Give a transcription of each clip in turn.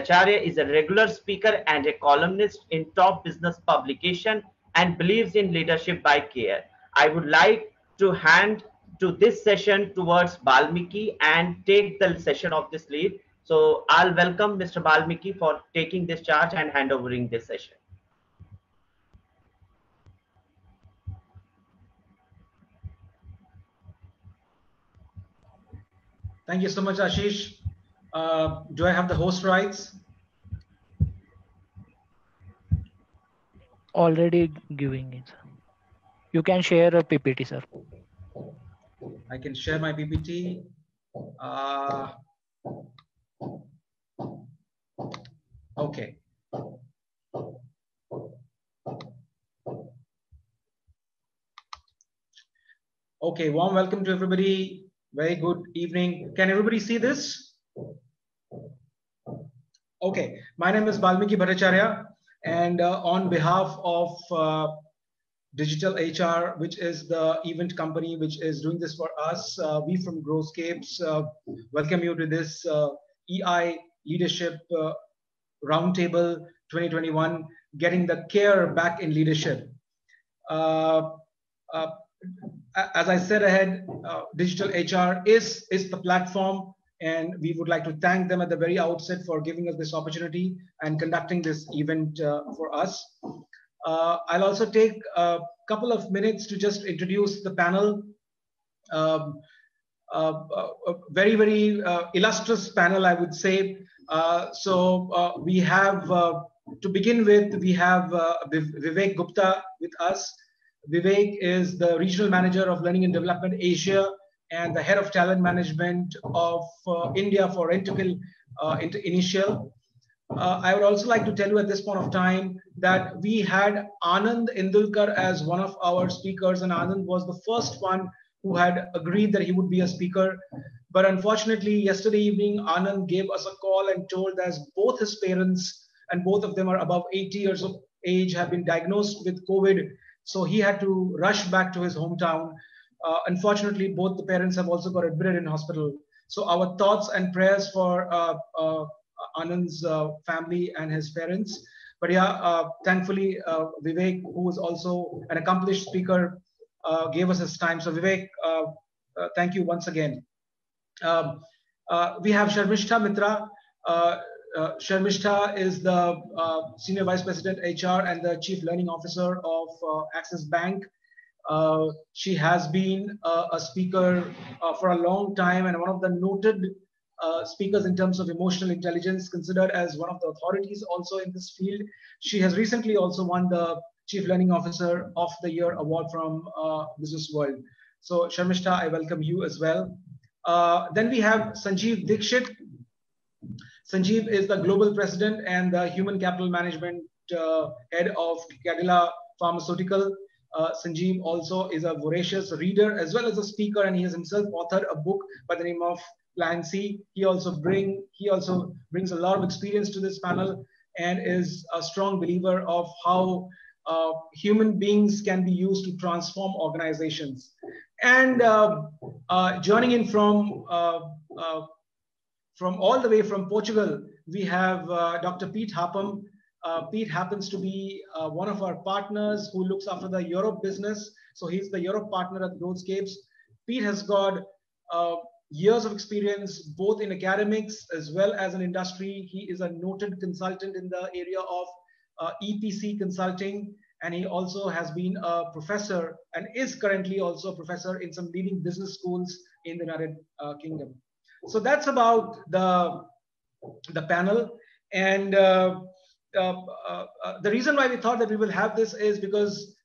Bhattacharya is a regular speaker and a columnist in top business publication and believes in leadership by care. I would like to hand to this session towards Baalmiki and take the session of this lead. So I'll welcome Mr. Baalmiki for taking this charge and handovering this session. Thank you so much, Ashish. Do I have the host rights? Already giving it. You can share a PPT, sir. I can share my PPT. Okay. Okay, warm welcome to everybody. Very good evening. Can everybody see this? Okay, my name is Baalmiki Bhattacharya, and on behalf of DigitalHR, which is the event company which is doing this for us, we from GrowthSqapes welcome you to this EI Leadership Roundtable 2021, Getting the Care Back in Leadership. As I said ahead, DigitalHR is the platform, and we would like to thank them at the very outset for giving us this opportunity and conducting this event for us. I'll also take a couple of minutes to just introduce the panel. A very, very illustrious panel, I would say. We have, to begin with, we have Vivek Gupta with us. Vivek is the Regional Manager of Learning and Development Asia and the Head of Talent Management of India for Rentokil Initial. I would also like to tell you at this point of time that we had Anand Indulkar as one of our speakers, and Anand was the first one who had agreed that he would be a speaker. But unfortunately, yesterday evening, Anand gave us a call and told us both his parents, and both of them are above 80 years of age, have been diagnosed with COVID. So he had to rush back to his hometown. Unfortunately, both the parents have also got admitted in hospital. So our thoughts and prayers for Anand's family and his parents. But yeah, thankfully, Vivek, who is also an accomplished speaker, gave us his time. So Vivek, thank you once again. We have Carmistha Mitra. Carmistha is the Senior Vice President HR and the Chief Learning Officer of Axis Bank. She has been a speaker for a long time and one of the noted speakers in terms of emotional intelligence, considered as one of the authorities also in this field. She has recently also won the Chief Learning Officer of the Year award from Business World. So Carmistha, I welcome you as well. Then we have Sanjeev Dixit. Sanjeev is the Global President and the Human Capital Management Head of Cadila Pharmaceutical. Sanjeev also is a voracious reader as well as a speaker, and he has himself authored a book by the name of Plan C. He also brings a lot of experience to this panel and is a strong believer of how human beings can be used to transform organizations. And joining in from all the way from Portugal, we have Dr. Pete Harpum. Pete happens to be one of our partners who looks after the Europe business. So he's the Europe partner at GrowthSqapes. Pete has got years of experience both in academics as well as in industry. He is a noted consultant in the area of EPC consulting, and he also has been a professor and is currently also a professor in some leading business schools in the United Kingdom. So that's about the panel. And the reason why we thought that we will have this is because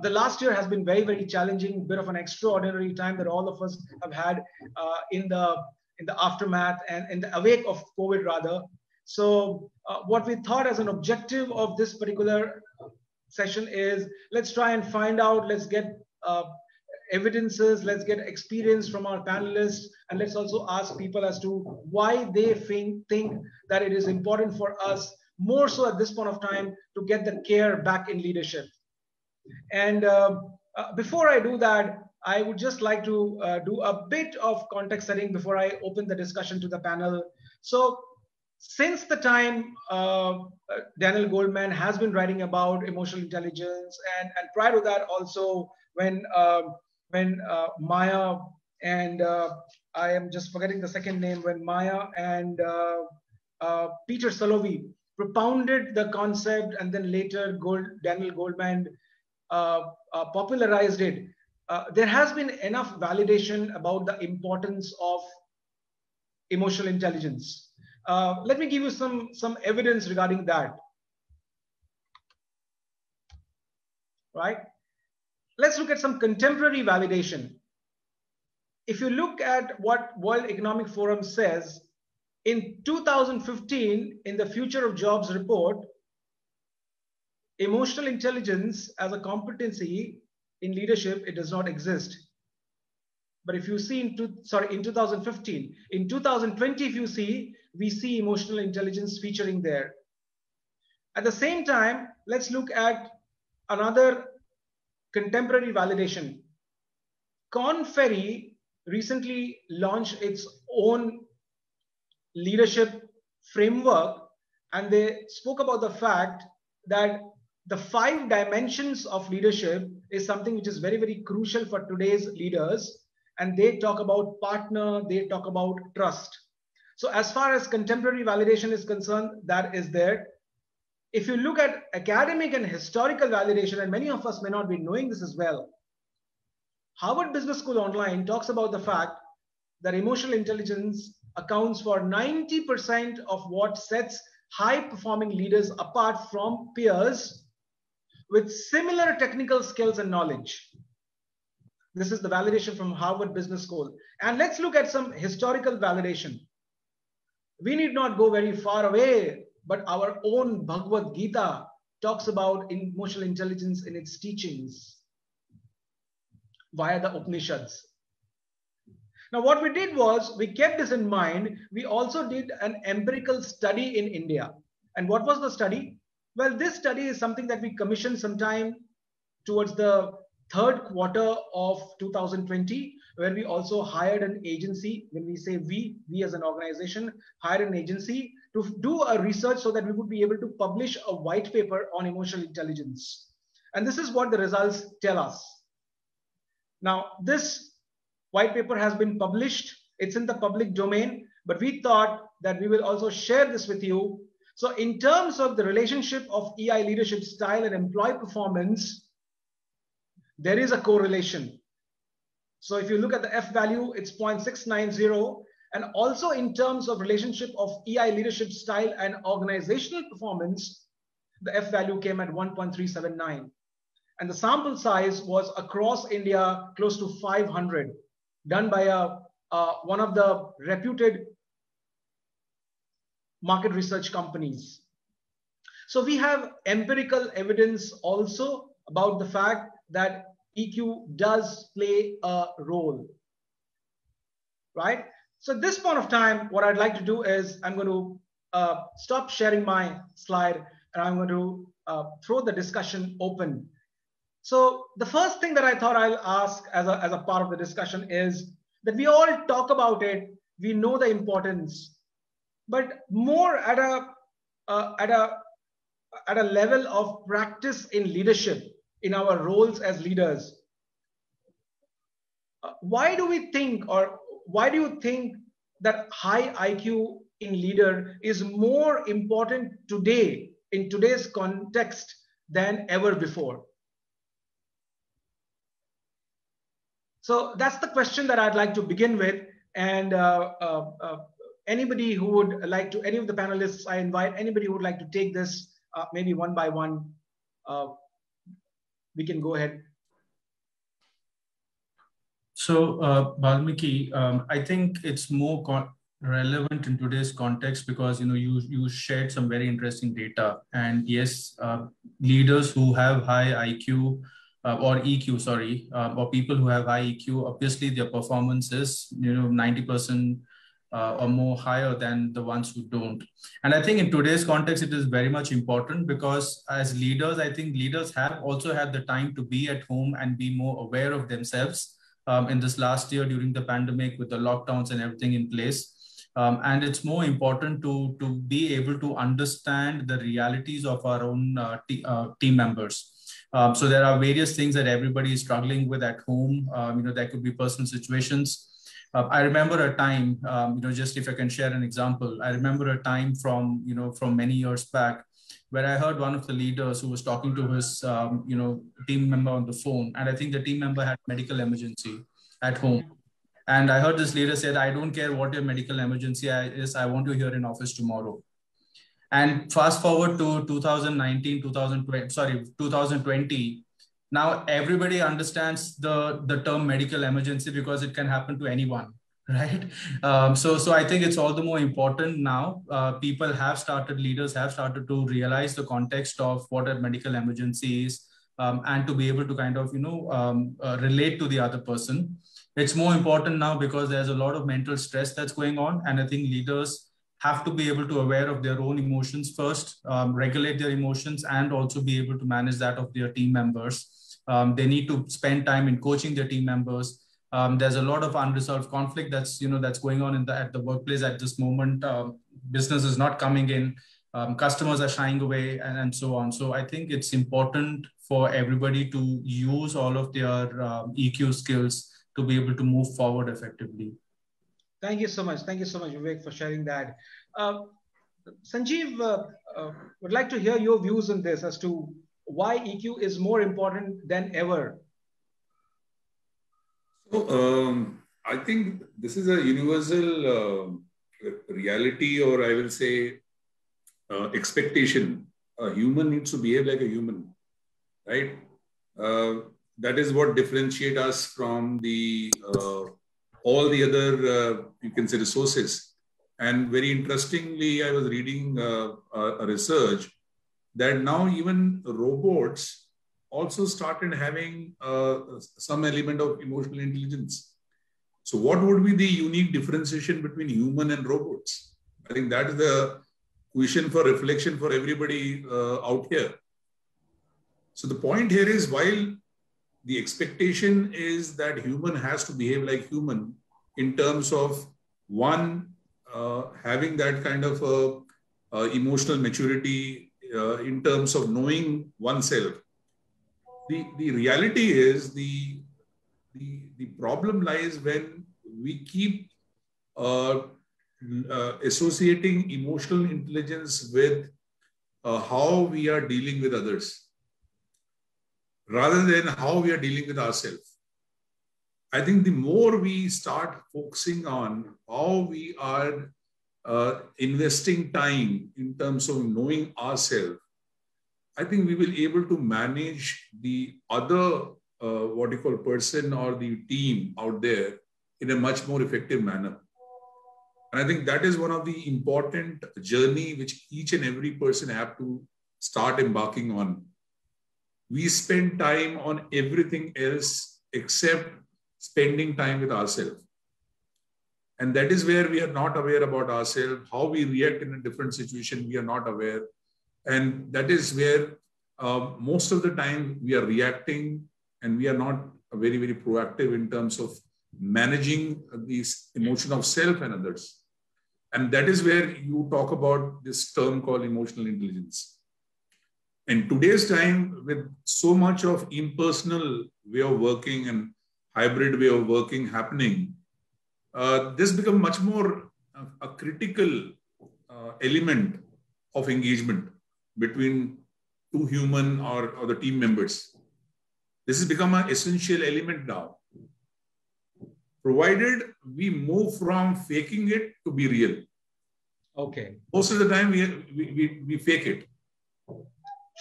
the last year has been very, very challenging, bit of an extraordinary time that all of us have had in the aftermath and in the awake of COVID rather. So what we thought as an objective of this particular session is, let's try and find out, let's get evidences, let's get experience from our panelists, and let's also ask people as to why they think that it is important for us, more so at this point of time, to get the care back in leadership. And before I do that, I would just like to do a bit of context setting before I open the discussion to the panel. So since the time Daniel Goleman has been writing about emotional intelligence, and prior to that also when Maya and I am just forgetting the second name, when Maya and Peter Salovey propounded the concept, and then later Daniel Goleman popularized it. There has been enough validation about the importance of emotional intelligence. Let me give you some evidence regarding that. Right? Let's look at some contemporary validation. If you look at what World Economic Forum says, in 2015, in the Future of Jobs report, emotional intelligence as a competency in leadership, it does not exist. But if you see in 2015, in 2020, if you see, we see emotional intelligence featuring there. At the same time, let's look at another contemporary validation. Korn Ferry recently launched its own leadership framework, and they spoke about the fact that the 5 dimensions of leadership is something which is very, very crucial for today's leaders. And they talk about partner, they talk about trust. So as far as contemporary validation is concerned, that is there. If you look at academic and historical validation, and many of us may not be knowing this as well, Harvard Business School Online talks about the fact that emotional intelligence accounts for 90% of what sets high-performing leaders apart from peers with similar technical skills and knowledge. This is the validation from Harvard Business School. And let's look at some historical validation. We need not go very far away, but our own Bhagavad Gita talks about emotional intelligence in its teachings via the Upanishads. Now, what we did was, we kept this in mind. We also did an empirical study in India. And what was the study? Well, this study is something that we commissioned sometime towards the third quarter of 2020, where we also hired an agency. When we say we as an organization hired an agency to do a research so that we would be able to publish a white paper on emotional intelligence. And this is what the results tell us. Now, this white paper has been published. It's in the public domain, but we thought that we will also share this with you. So in terms of the relationship of EI leadership style and employee performance, there is a correlation. So if you look at the F value, it's 0.690. And also in terms of relationship of EI leadership style and organizational performance, the F value came at 1.379. And the sample size was across India close to 500, done by one of the reputed market research companies. So we have empirical evidence also about the fact that EQ does play a role, right? So at this point of time, what I'd like to do is I'm going to stop sharing my slide, and I'm going to throw the discussion open. So the first thing that I thought I'll ask as a part of the discussion is that we all talk about it, we know the importance, but more at a level of practice in leadership, in our roles as leaders. Why do we think, or why do you think that high IQ in leader is more important today, in today's context, than ever before? So that's the question that I'd like to begin with. And anybody who would like to, any of the panelists, I invite anybody who would like to take this maybe one by one, we can go ahead. So Baalmiki, I think it's more relevant in today's context because you shared some very interesting data, and yes, leaders who have high IQ or EQ, sorry, or people who have high EQ, obviously their performance is 90% or more higher than the ones who don't. And I think in today's context, it is very much important because as leaders, I think leaders have also had the time to be at home and be more aware of themselves in this last year during the pandemic with the lockdowns and everything in place. And it's more important to be able to understand the realities of our own team members. So there are various things that everybody is struggling with at home. There could be personal situations. I remember a time, just if I can share an example, I remember a time from many years back where I heard one of the leaders who was talking to his, team member on the phone. And I think the team member had medical emergency at home. And I heard this leader said, I don't care what your medical emergency is, I want you here in office tomorrow. And fast forward to 2020, now everybody understands the term medical emergency because it can happen to anyone, right? So I think it's all the more important now. Leaders have started to realize the context of what a medical emergency is, and to be able to kind of, relate to the other person. It's more important now because there's a lot of mental stress that's going on. And I think leaders have to be able to aware of their own emotions first, regulate their emotions, and also be able to manage that of their team members. They need to spend time in coaching their team members. There's a lot of unresolved conflict that's going on at the workplace at this moment. Business is not coming in. Customers are shying away, and so on. So I think it's important for everybody to use all of their EQ skills to be able to move forward effectively. Thank you so much. Thank you so much, Vivek, for sharing that. Sanjeev, would like to hear your views on this as to why EQ is more important than ever. So, I think this is a universal reality, or I will say expectation. A human needs to behave like a human, right? That is what differentiates us from the all the other, you can say, resources. And very interestingly, I was reading a research that now even robots also started having some element of emotional intelligence. So what would be the unique differentiation between human and robots? I think that is the question for reflection for everybody out here. So the point here is, while the expectation is that human has to behave like human in terms of one, having that kind of emotional maturity in terms of knowing oneself. The reality is the problem lies when we keep associating emotional intelligence with how we are dealing with others, rather than how we are dealing with ourselves. I think the more we start focusing on how we are investing time in terms of knowing ourselves, I think we will be able to manage the other what you call person or the team out there in a much more effective manner. And I think that is one of the important journey which each and every person have to start embarking on. We spend time on everything else except spending time with ourselves. And that is where we are not aware about ourselves, how we react in a different situation, we are not aware. And that is where most of the time we are reacting and we are not very, very proactive in terms of managing these emotion of self and others. And that is where you talk about this term called emotional intelligence. In today's time, with so much of impersonal way of working and hybrid way of working happening, this becomes much more a critical element of engagement between two human or the team members. This has become an essential element now, provided we move from faking it to be real. Okay. Most of the time we fake it.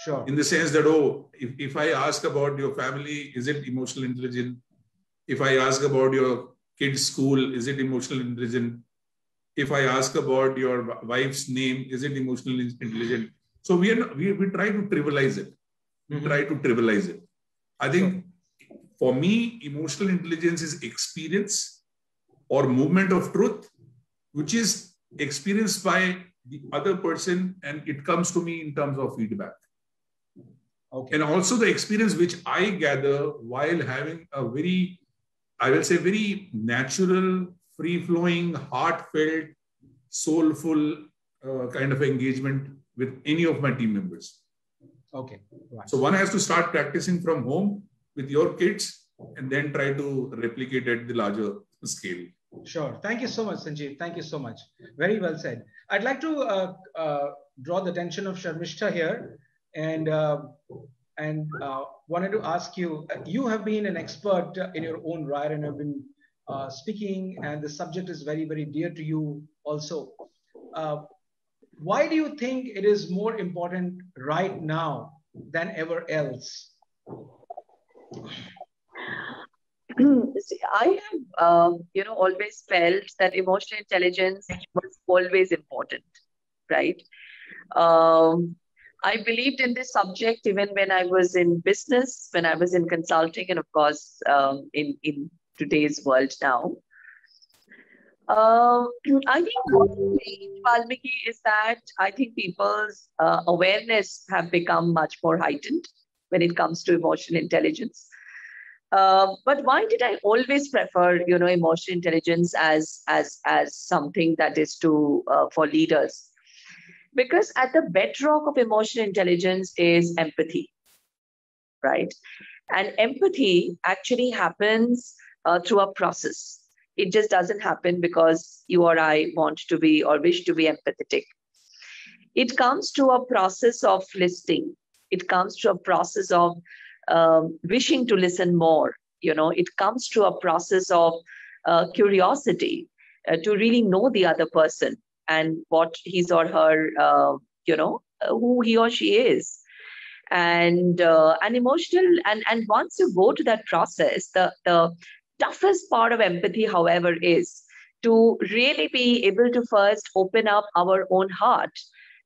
Sure. In the sense that, oh, if I ask about your family, is it emotional intelligent? If I ask about your kid's school, is it emotional intelligent? If I ask about your wife's name, is it emotionally intelligent? So we try to trivialize it. We try to trivialize it. I think for me, emotional intelligence is experience or movement of truth, which is experienced by the other person, and it comes to me in terms of feedback. Okay. And also the experience which I gather while having a very, I will say, very natural, free-flowing, heartfelt soulful kind of engagement with any of my team members. Okay. Right. So one has to start practicing from home with your kids and then try to replicate at the larger scale. Sure. Thank you so much, Sanjeev. Thank you so much. Very well said. I'd like to draw the attention of Carmistha here and wanted to ask you, you have been an expert in your own right and have been speaking, and the subject is very, very dear to you also. Why do you think it is more important right now than ever else? See, I have, always felt that emotional intelligence was always important, right? I believed in this subject even when I was in business, when I was in consulting, and of course, in today's world now. I think what changed, Baalmiki, is that I think people's awareness have become much more heightened when it comes to emotional intelligence. But why did I always prefer, emotional intelligence as something that is for leaders? Because at the bedrock of emotional intelligence is empathy, right? And empathy actually happens through a process. It just doesn't happen because you or I want to be or wish to be empathetic. It comes to a process of listening. It comes to a process of wishing to listen more. It comes to a process of curiosity to really know the other person and what his or her, who he or she is. And emotional, and once you go to that process, the toughest part of empathy, however, is to really be able to first open up our own heart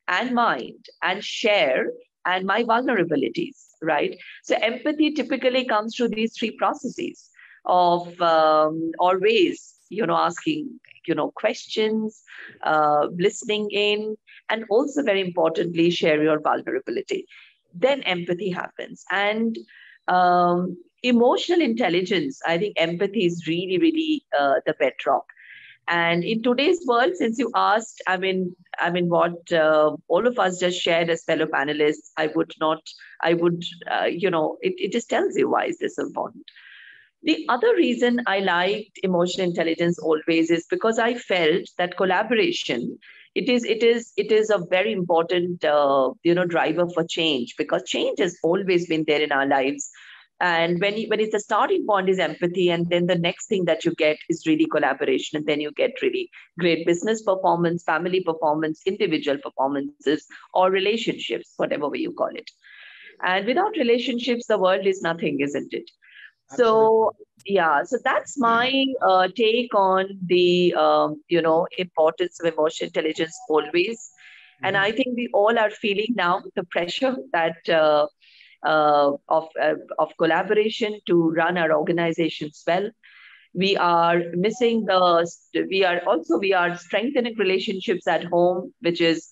and mind and share and my vulnerabilities, right? So empathy typically comes through these three processes of always, asking, questions, listening in, and also very importantly, share your vulnerability. Then empathy happens. And emotional intelligence, I think empathy is really, really the bedrock. And in today's world, since you asked, what all of us just shared as fellow panelists, it just tells you why is this important. The other reason I liked emotional intelligence always is because I felt that collaboration, it is a very important, driver for change, because change has always been there in our lives. And when it's the starting point is empathy, and then the next thing that you get is really collaboration, and then you get really great business performance, family performance, individual performances, or relationships, whatever way you call it. And without relationships, the world is nothing, isn't it? So, yeah, so that's my take on the, importance of emotional intelligence always. And I think we all are feeling now the pressure that of collaboration to run our organizations well. We are missing we are strengthening relationships at home, which is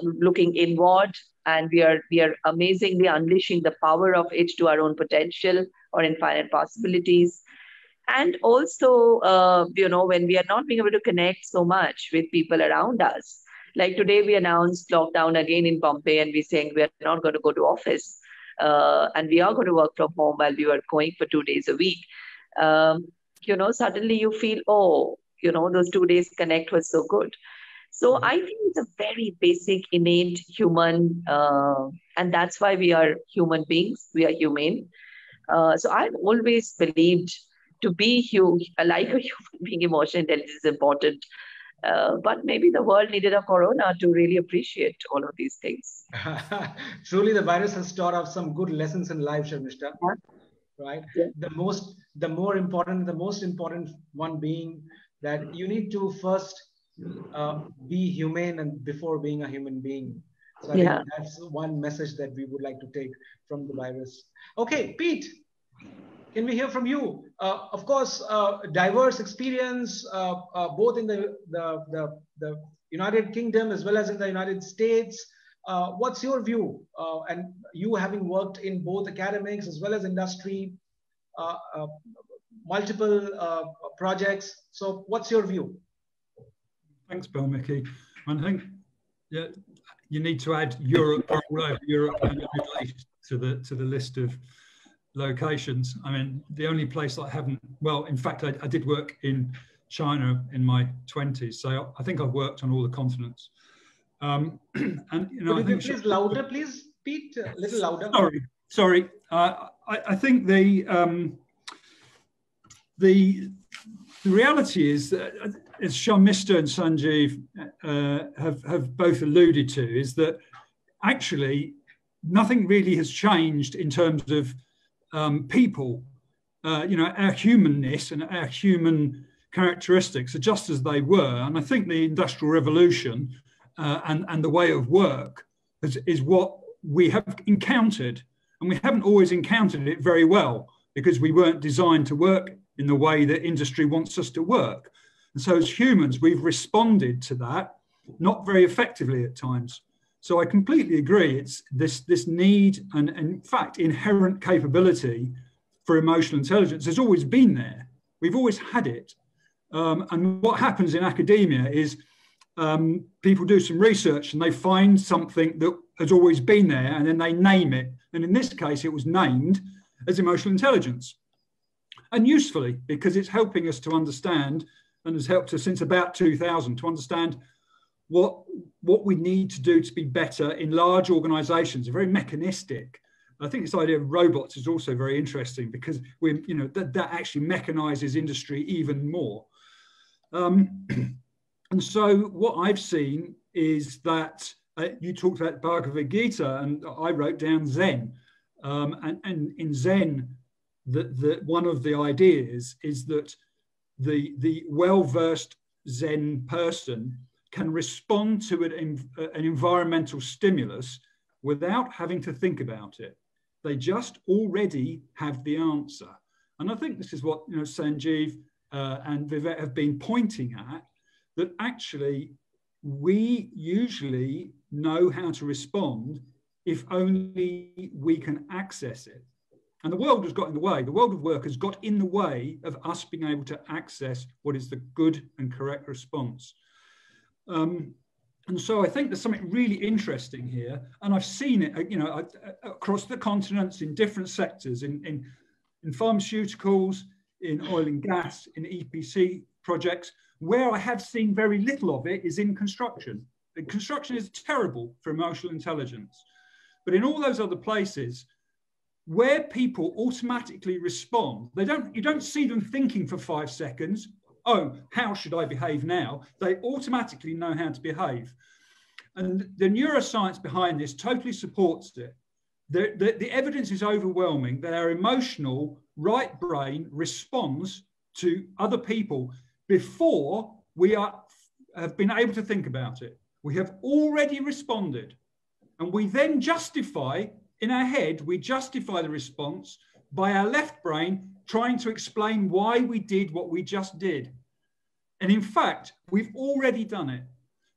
looking inward, and we are amazingly unleashing the power of it to our own potential or infinite possibilities. And also, when we are not being able to connect so much with people around us, like today we announced lockdown again in Bombay, and we're saying we are not going to go to office. And we are going to work from home while we were going for 2 days a week. Suddenly you feel, those 2 days connect was so good. So I think it's a very basic, innate human, and that's why we are human beings. We are humane. So I've always believed to be like a human being, emotional intelligence is important. But maybe the world needed a corona to really appreciate all of these things. Truly, the virus has taught us some good lessons in life, Carmistha. Yeah. Right? Yeah. The most important one being that you need to first be humane and before being a human being. So I think that's one message that we would like to take from the virus. Okay, Pete, can we hear from you? Of course, diverse experience, both in the United Kingdom as well as in the United States. What's your view? And you having worked in both academics as well as industry, multiple projects. So what's your view? Thanks, Baalmiki. I think you need to add Europe, all over Europe and the Middle East to the list of locations. I mean, the only place I haven't, well, in fact, I did work in China in my 20s, so I think I've worked on all the continents. And you know, could you be please louder, please, Pete? A little louder. Sorry. I think the reality is that, as Carmistha and Sanjeev have both alluded to, is that actually nothing really has changed in terms of people. You know, our humanness and our human characteristics are just as they were. And I think the Industrial Revolution and the way of work is what we have encountered. And we haven't always encountered it very well because we weren't designed to work in the way that industry wants us to work. And so as humans, we've responded to that, not very effectively at times. So I completely agree. It's this need and in fact, inherent capability for emotional intelligence has always been there. We've always had it. And what happens in academia is people do some research and they find something that has always been there and then they name it. And in this case, it was named as emotional intelligence. And usefully, because it's helping us to understand and has helped us since about 2000 to understand what we need to do to be better in large organizations. They're very mechanistic. I think this idea of robots is also very interesting because that actually mechanizes industry even more. And so what I've seen is that you talked about Bhagavad Gita and I wrote down Zen. And in Zen, one of the ideas is that the well-versed Zen person can respond to an environmental stimulus without having to think about it. They just already have the answer. And I think this is what Sanjeev and Vivek have been pointing at, that actually we usually know how to respond if only we can access it. And the world has got in the way. The world of work has got in the way of us being able to access what is the good and correct response. And so I think there's something really interesting here. And I've seen it, across the continents in different sectors, in pharmaceuticals, in oil and gas, in EPC projects. Where I have seen very little of it is in construction. And construction is terrible for emotional intelligence. But in all those other places, where people automatically respond, you don't see them thinking for 5 seconds, oh, how should I behave now? They automatically know how to behave. And the neuroscience behind this totally supports it. The evidence is overwhelming that our emotional right brain responds to other people before we have been able to think about it. We have already responded. And we then justify, in our head, we justify the response by our left brain trying to explain why we did what we just did. And in fact, we've already done it.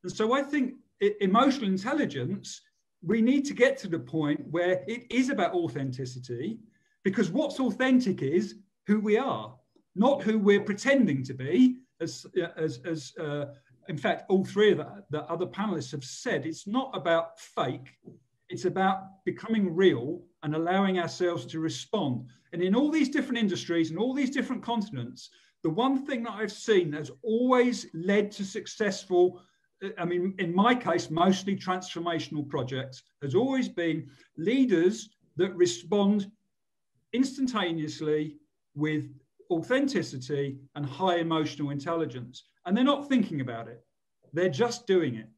And so I think emotional intelligence, we need to get to the point where it is about authenticity, because what's authentic is who we are, not who we're pretending to be, as in fact, all three of the other panelists have said. It's not about fake. It's about becoming real and allowing ourselves to respond. And in all these different industries and all these different continents, the one thing that I've seen that's always led to successful, I mean, in my case, mostly transformational projects, has always been leaders that respond instantaneously with authenticity and high emotional intelligence. And they're not thinking about it. They're just doing it.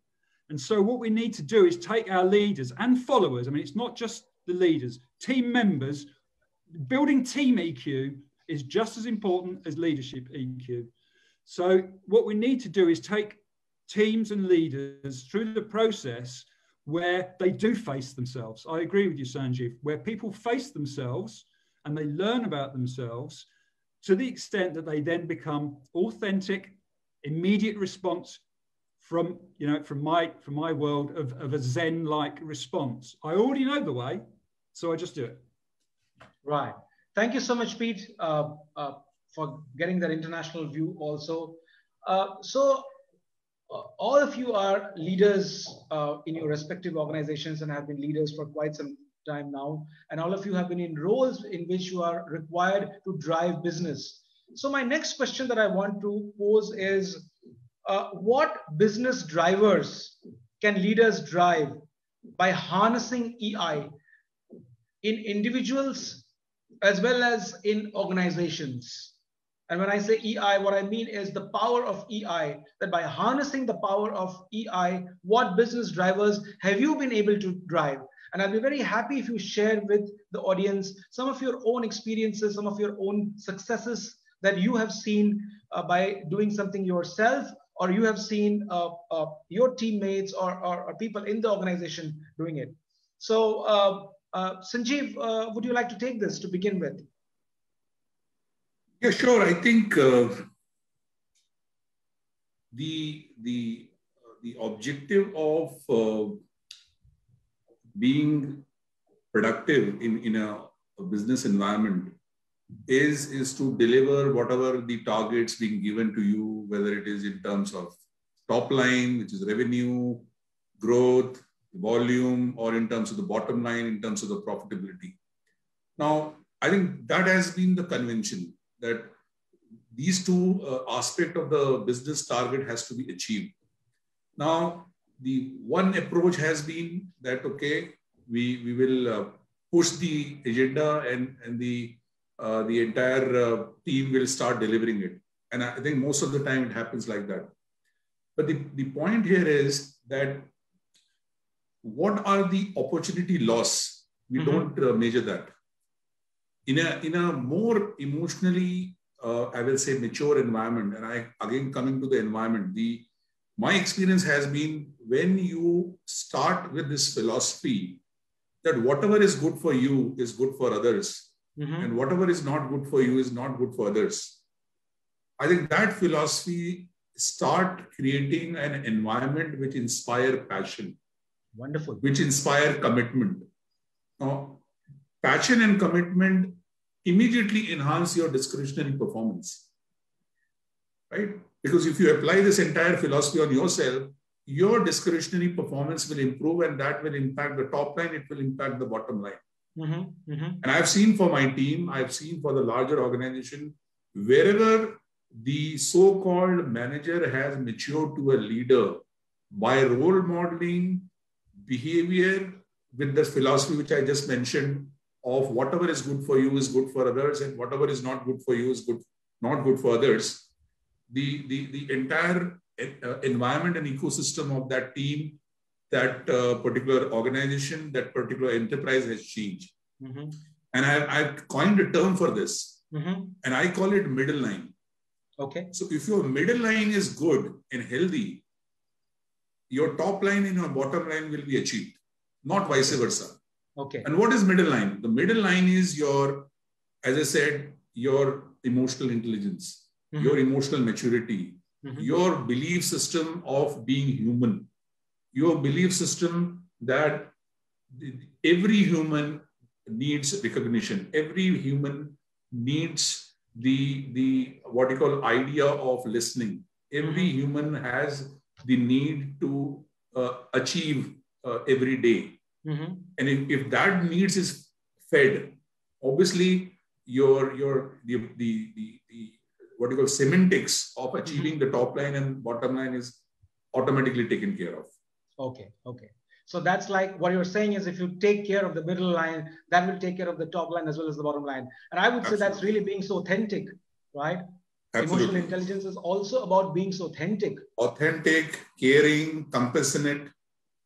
And so what we need to do is take our leaders and followers. I mean, it's not just the leaders, team members. Building team EQ is just as important as leadership EQ. So what we need to do is take teams and leaders through the process where they do face themselves. I agree with you, Sanjeev, where people face themselves and they learn about themselves to the extent that they then become authentic, immediate response from my world of a Zen-like response. I already know the way, so I just do it. Right. Thank you so much, Pete, for getting that international view also. So all of you are leaders in your respective organizations and have been leaders for quite some time now. And all of you have been in roles in which you are required to drive business. So my next question that I want to pose is, what business drivers can leaders drive by harnessing EI in individuals as well as in organizations? And when I say EI, what I mean is the power of EI, that by harnessing the power of EI, what business drivers have you been able to drive? And I'll be very happy if you share with the audience some of your own experiences, some of your own successes that you have seen by doing something yourself, or you have seen your teammates or people in the organization doing it. So Sanjeev, would you like to take this to begin with? Yeah, sure. I think the objective of being productive in a business environment is to deliver whatever the targets being given to you, whether it is in terms of top line, which is revenue, growth, volume, or in terms of the bottom line, in terms of the profitability. Now, I think that has been the convention, that these two aspects of the business target has to be achieved. Now, the one approach has been that, okay, we will push the agenda and the entire team will start delivering it. And I think most of the time it happens like that. But the point here is that what are the opportunity loss? We don't measure that. In a more emotionally, I will say, mature environment, and again coming to the environment, my experience has been when you start with this philosophy that whatever is good for you is good for others, and whatever is not good for you is not good for others. I think that philosophy start creating an environment which inspire passion. Wonderful. Which inspire commitment. Now, passion and commitment immediately enhance your discretionary performance, right? Because if you apply this entire philosophy on yourself, your discretionary performance will improve, and that will impact the top line, it will impact the bottom line. And I've seen for my team, I've seen for the larger organization, wherever the so-called manager has matured to a leader by role modeling behavior with the philosophy which I just mentioned of whatever is good for you is good for others, and whatever is not good for you is not good for others. The entire environment and ecosystem of that team, that particular organization, that particular enterprise has changed. And I've coined a term for this, and I call it middle line. Okay. So if your middle line is good and healthy, your top line and your bottom line will be achieved, not vice versa. Okay. And what is middle line? The middle line is your, as I said, your emotional intelligence, your emotional maturity, your belief system of being human, your belief system that every human needs recognition. Every human needs the what you call idea of listening. Every human has the need to achieve every day. And if that needs is fed, obviously the what you call semantics of achieving the top line and bottom line is automatically taken care of. Okay. Okay. So that's like what you're saying is if you take care of the middle line, that will take care of the top line as well as the bottom line. And I would say that's really being so authentic, right? Absolutely. Emotional intelligence is also about being so authentic. Authentic, caring, compassionate.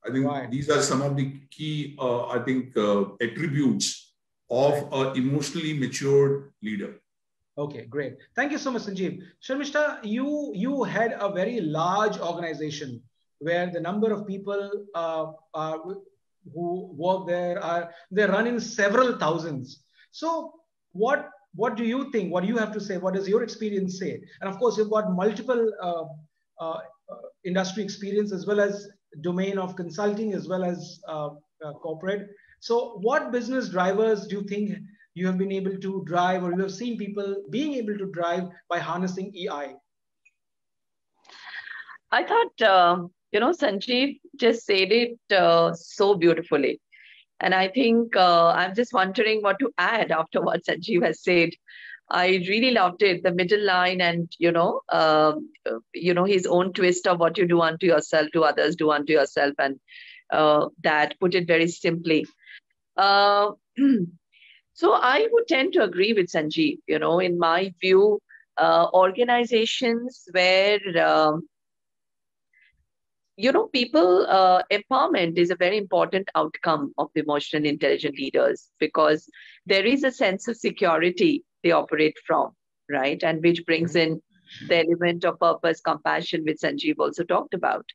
I think these are some of the key, attributes of an emotionally matured leader. Okay, great. Thank you so much, Sanjeev. Sharmishta, you had a very large organization where the number of people who work there they run in several thousands. So what do you think? What do you have to say? What does your experience say? And of course, you've got multiple industry experience as well as domain of consulting as well as corporate. So what business drivers do you think you have been able to drive, or you have seen people being able to drive by harnessing EI? I thought, Sanjeev just said it so beautifully. And I think I'm just wondering what to add after what Sanjeev has said. I really loved it, the middle line, and his own twist of what you do unto yourself, to others do unto yourself, and that put it very simply. So I would tend to agree with Sanjeev. In my view, organizations where people, empowerment is a very important outcome of emotional intelligent leaders, because there is a sense of security they operate from, right? And which brings in the element of purpose, compassion, which Sanjeev also talked about.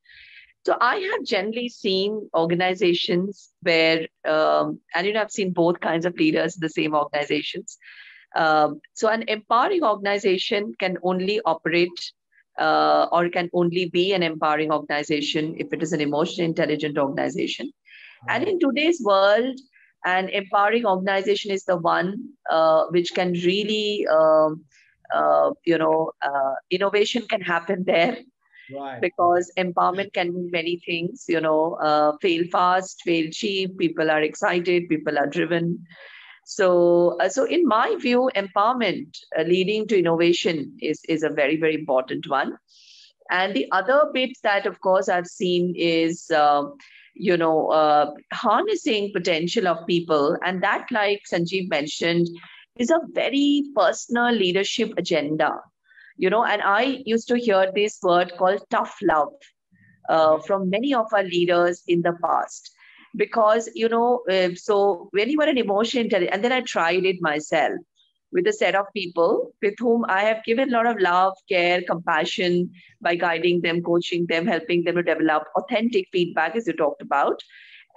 So I have generally seen organizations where, and I've seen both kinds of leaders in the same organizations. So an empowering organization can only operate or can only be an empowering organization if it is an emotionally intelligent organization. And in today's world, an empowering organization is the one which can really, innovation can happen there. Right. Because empowerment can mean many things, fail fast, fail cheap, people are excited, people are driven. So in my view, empowerment leading to innovation is a very, very important one. And the other bit that, of course, I've seen is, harnessing potential of people. And that, like Sanjeev mentioned, is a very personal leadership agenda. And I used to hear this word called tough love from many of our leaders in the past. Because, so when you are an emotional intelligence, and then I tried it myself with a set of people with whom I have given a lot of love, care, compassion by guiding them, coaching them, helping them to develop authentic feedback, as you talked about.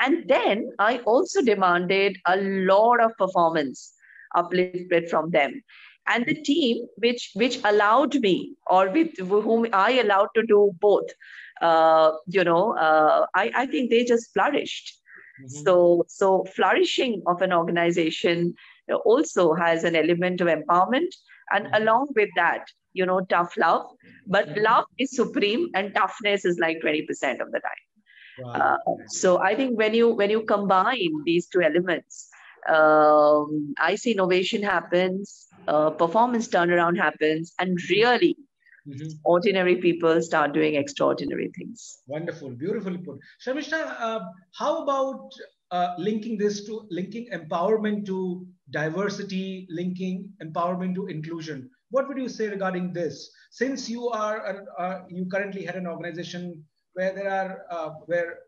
And then I also demanded a lot of performance uplifted from them. And the team which allowed me, or with whom I allowed to do both, I think they just flourished. Mm-hmm. So flourishing of an organization also has an element of empowerment, and along with that, tough love. But love is supreme, and toughness is like 20% of the time. Wow. So I think when you combine these two elements, I see innovation happens, performance turnaround happens, and really ordinary people start doing extraordinary things. Wonderful, beautifully put. Carmistha, how about linking empowerment to diversity, linking empowerment to inclusion? What would you say regarding this? Since you you currently had an organization where where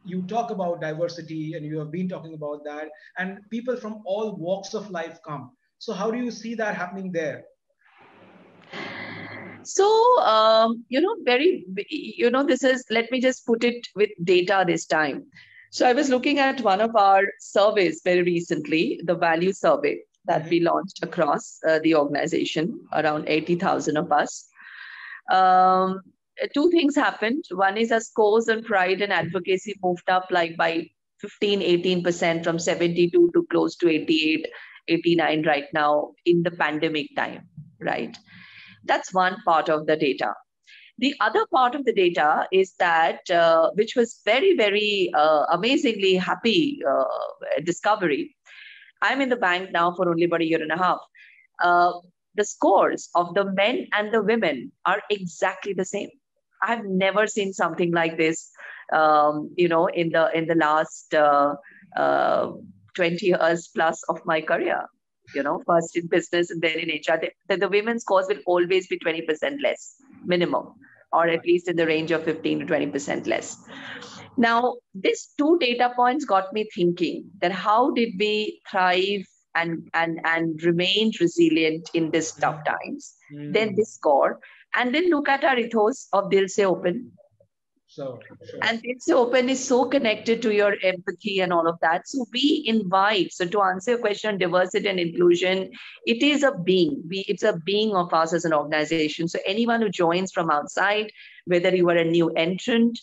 you talk about diversity, and you have been talking about that, and people from all walks of life come. So how do you see that happening there? So, this is, let me just put it with data this time. So I was looking at one of our surveys very recently, the value survey that we launched across the organization, around 80,000 of us. Two things happened. One is our scores on pride and advocacy moved up like by 15-18% from 72 to close to 88, 89 right now in the pandemic time, right? That's one part of the data. The other part of the data is that, which was very, very amazingly happy discovery. I'm in the bank now for only about a year and a half. The scores of the men and the women are exactly the same. I've never seen something like this, in the last 20 years plus of my career. First in business and then in HR. The women's scores will always be 20% less, minimum, or at least in the range of 15 to 20% less. Now, these two data points got me thinking that how did we thrive and remain resilient in these tough times? Then this score, and then look at our ethos of Dil Se Open. So, sure. And Dil Se Open is so connected to your empathy and all of that. So we invite, so to answer your question on diversity and inclusion, it is a being. It's a being of us as an organization. So anyone who joins from outside, whether you are a new entrant,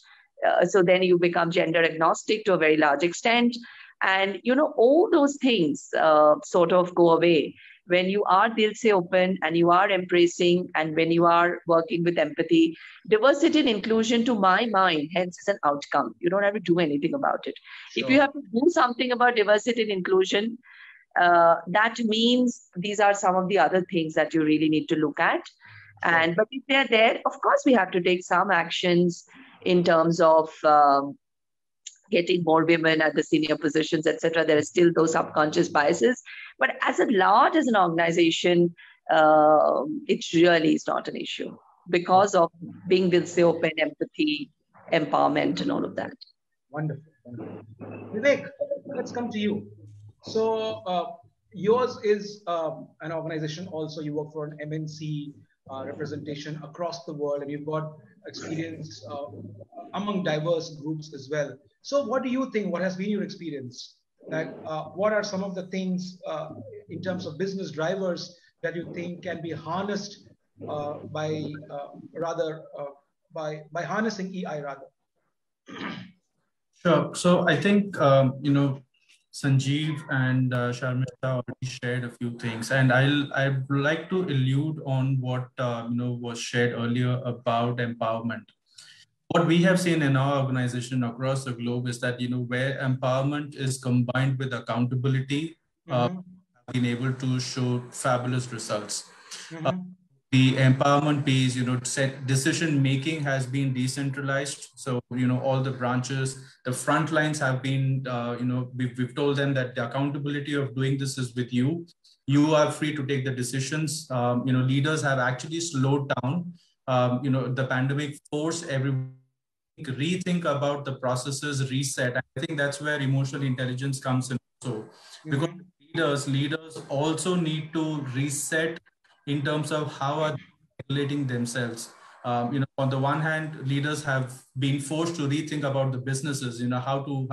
so then you become gender agnostic to a very large extent, And, all those things sort of go away when you are dil se open and you are embracing, and when you are working with empathy. Diversity and inclusion, to my mind, hence is an outcome. You don't have to do anything about it. Sure. If you have to do something about diversity and inclusion, that means these are some of the other things that you really need to look at. And but if they're there, of course, we have to take some actions in terms of getting more women at the senior positions, etc. There are still those subconscious biases. But as a large, as an organization, it really is not an issue because of being this open, empathy, empowerment, and all of that. Wonderful. Wonderful. Vivek, let's come to you. So yours is an organization also. You work for an MNC representation across the world, and you've got experience among diverse groups as well. So what do you think? What has been your experience? That what are some of the things in terms of business drivers that you think can be harnessed by harnessing EI rather? Sure. So I think Sanjeev and Carmistha already shared a few things, and I'd like to allude on what was shared earlier about empowerment. What we have seen in our organization across the globe is that where empowerment is combined with accountability, been able to show fabulous results. The empowerment piece, decision making has been decentralized. So, all the branches, the front lines have been, we've told them that the accountability of doing this is with you. You are free to take the decisions. Leaders have actually slowed down. The pandemic forced everyone to rethink about the processes, reset. I think that's where emotional intelligence comes in also. Because leaders also need to reset in terms of how are they regulating themselves. On the one hand, leaders have been forced to rethink about the businesses, how to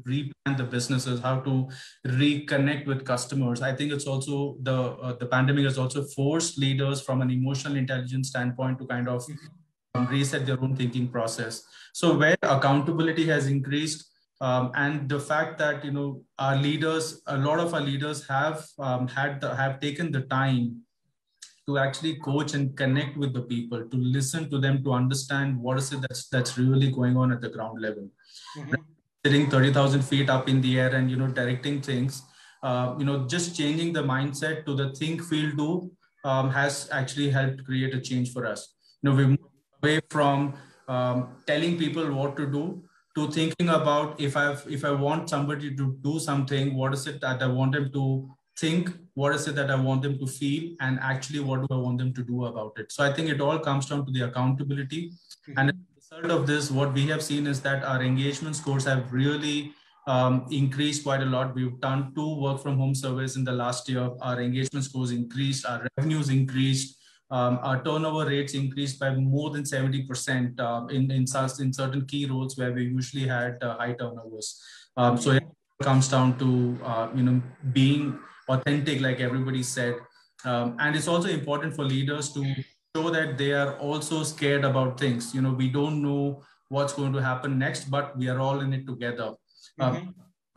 replan the businesses, how to reconnect with customers. I think it's also the pandemic has also forced leaders from an emotional intelligence standpoint to kind of reset their own thinking process. So where accountability has increased, and the fact that our leaders, a lot of our leaders have taken the time to actually coach and connect with the people, to listen to them, to understand what is it that's really going on at the ground level. Sitting 30,000 feet up in the air and directing things, just changing the mindset to the think, feel, do has actually helped create a change for us. We moved away from telling people what to do to thinking about if I want somebody to do something, what is it that I want them to think, what is it that I want them to feel, and actually what do I want them to do about it. So I think it all comes down to the accountability. And as a result of this, what we have seen is that our engagement scores have really increased quite a lot. We've done 2 work from home surveys in the last year. Our engagement scores increased, our revenues increased, our turnover rates increased by more than 70% in certain key roles where we usually had high turnovers. So it comes down to being authentic, like everybody said. And it's also important for leaders to show that they are also scared about things. We don't know what's going to happen next, but we are all in it together.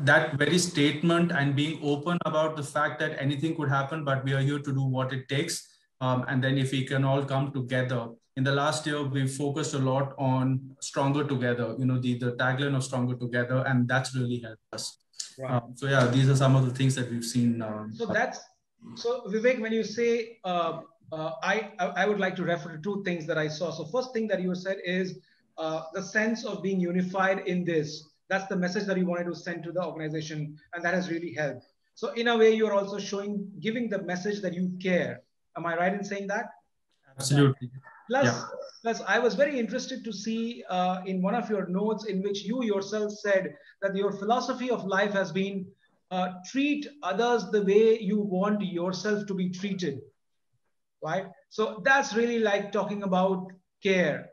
That very statement and being open about the fact that anything could happen, but we are here to do what it takes. And then if we can all come together. In the last year, we focused a lot on stronger together, the tagline of stronger together, and that's really helped us. Right. So yeah, these are some of the things that we've seen. So Vivek, when you say, I would like to refer to 2 things that I saw. So first thing that you said is the sense of being unified in this. That's the message that you wanted to send to the organization, and that has really helped. So in a way, you're also giving the message that you care. Am I right in saying that? Absolutely. Plus, I was very interested to see in one of your notes in which you yourself said that your philosophy of life has been treat others the way you want yourself to be treated, right? So that's really like talking about care.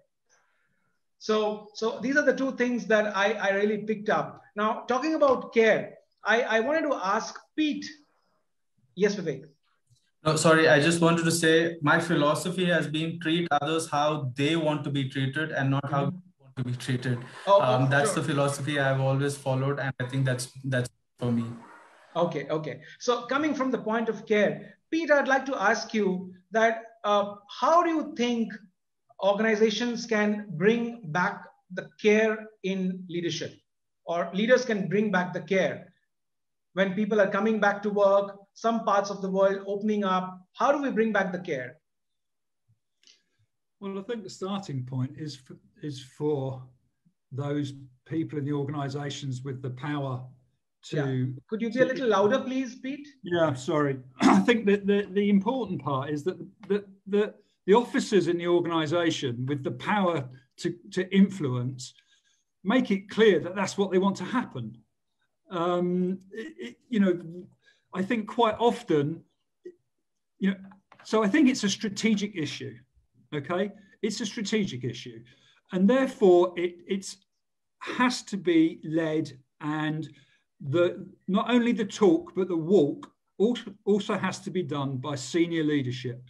So these are the 2 things that I really picked up. Now, talking about care, I wanted to ask Pete. Yes, Vivek. No, sorry, I just wanted to say my philosophy has been treat others how they want to be treated and not how they want to be treated. That's the philosophy I've always followed, and I think that's for me. Okay, okay. So coming from the point of care, Pete, I'd like to ask you that how do you think organizations can bring back the care in leadership, or leaders can bring back the care when people are coming back to work, some parts of the world opening up? How do we bring back the care? Well, I think the starting point is for those people in the organizations with the power to... Yeah. Could you be a little louder, please, Pete? Yeah, sorry. I think that the important part is that the officers in the organization with the power to influence make it clear that that's what they want to happen. You know, I think quite often, you know, so I think it's a strategic issue, okay? It's a strategic issue. And therefore, it has to be led, and not only the talk, but the walk also has to be done by senior leadership.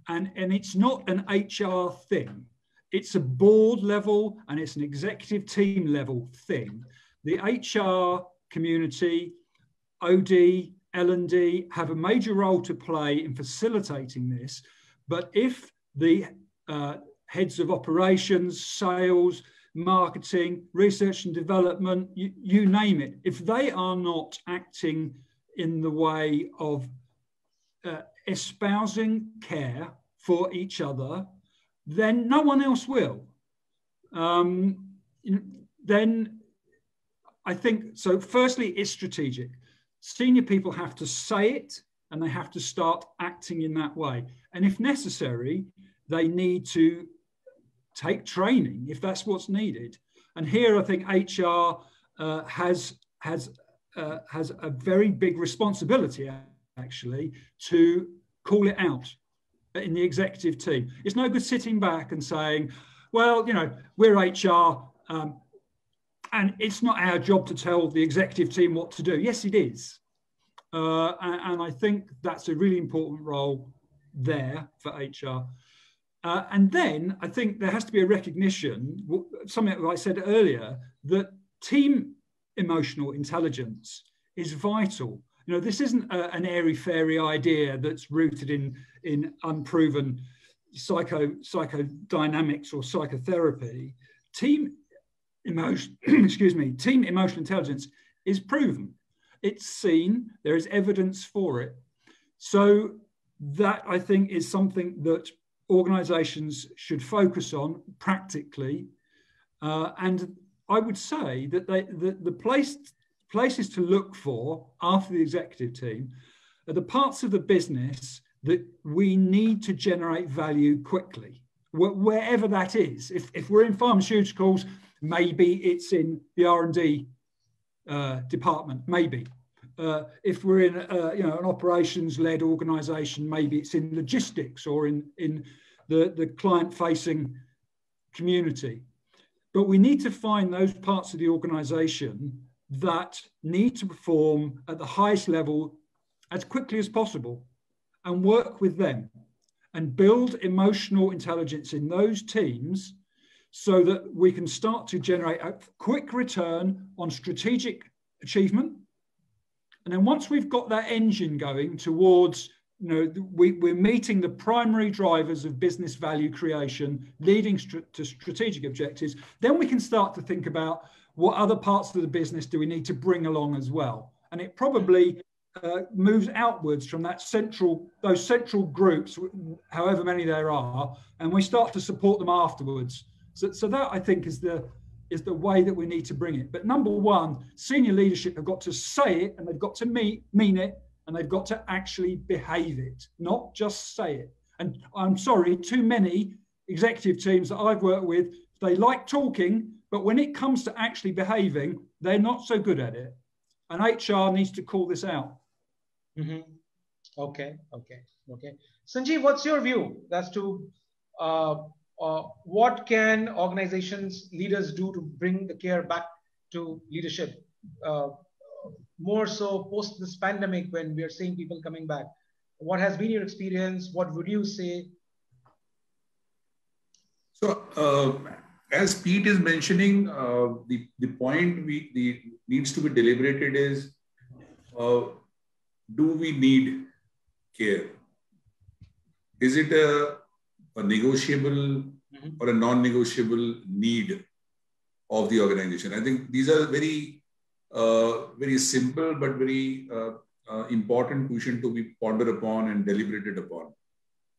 And it's not an HR thing. It's a board level and it's an executive team level thing. The HR community, OD, L&D have a major role to play in facilitating this. But if the heads of operations, sales, marketing, research and development, you name it, if they are not acting in the way of espousing care for each other, then no one else will. Then I think, so firstly, it's strategic. Senior people have to say it and they have to start acting in that way. And if necessary, they need to take training if that's what's needed. And here I think HR has a very big responsibility, actually, to call it out in the executive team. It's no good sitting back and saying, well, you know, we're HR and it's not our job to tell the executive team what to do. Yes, it is. And I think that's a really important role there for HR. And then I think there has to be a recognition, something that I said earlier, that team emotional intelligence is vital. You know, this isn't an airy-fairy idea that's rooted in unproven psychodynamics or psychotherapy. Team emotional intelligence is proven. It's seen, there is evidence for it. So that, I think, is something that organizations should focus on practically. And I would say that the places to look for after the executive team are the parts of the business that we need to generate value quickly, wherever that is. If we're in pharmaceuticals, maybe it's in the R&D department, maybe. If we're in an operations-led organization, maybe it's in logistics or in the client-facing community. But we need to find those parts of the organization that need to perform at the highest level as quickly as possible and work with them and build emotional intelligence in those teams so that we can start to generate a quick return on strategic achievement. And then once we've got that engine going towards, you know, we're meeting the primary drivers of business value creation, leading to strategic objectives, then we can start to think about what other parts of the business do we need to bring along as well. And it probably moves outwards from those central groups, however many there are, and we start to support them afterwards. So that, I think, is the way that we need to bring it. But number one, senior leadership have got to say it, and they've got to mean it, and they've got to actually behave it, not just say it. And I'm sorry, too many executive teams that I've worked with, they like talking, but when it comes to actually behaving, they're not so good at it. And HR needs to call this out. Mm-hmm. Okay. Sanjeev, what's your view as to what can organizations, leaders do to bring the care back to leadership? More so post this pandemic, when we are seeing people coming back. What has been your experience? What would you say? So, as Pete is mentioning, the point needs to be deliberated is do we need care? Is it a negotiable or a non-negotiable need of the organization? I think these are very, very simple but very important question to be pondered upon and deliberated upon.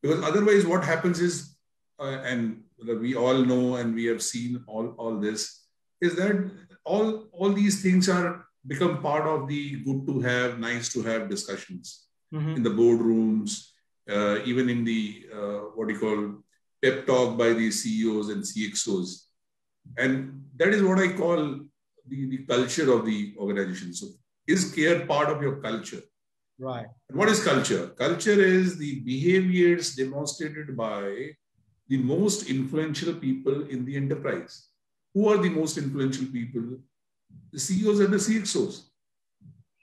Because otherwise what happens is, and we all know and we have seen all this, is that all these things are become part of the good to have, nice to have discussions in the boardrooms, even in the, what you call, pep talk by the CEOs and CXOs. And that is what I call the culture of the organization. So is care part of your culture? Right. And what is culture? Culture is the behaviors demonstrated by the most influential people in the enterprise. Who are the most influential people? The CEOs and the CXOs.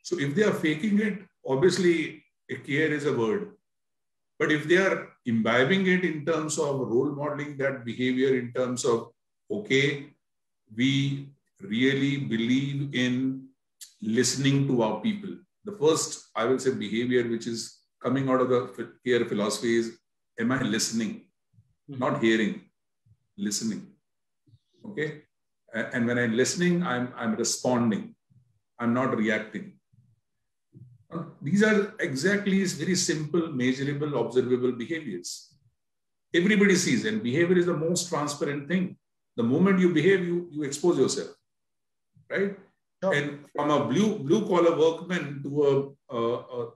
So if they are faking it, obviously a care is a word. But if they are imbibing it in terms of role modeling that behavior, in terms of, okay, we really believe in listening to our people. The first, I will say, behavior which is coming out of the care philosophy is, am I listening? Not hearing, listening. Okay? And when I'm listening, I'm responding. I'm not reacting. These are exactly very simple, measurable, observable behaviors. Everybody sees, and behavior is the most transparent thing. The moment you behave, you expose yourself, right? Sure. And from a blue collar workman to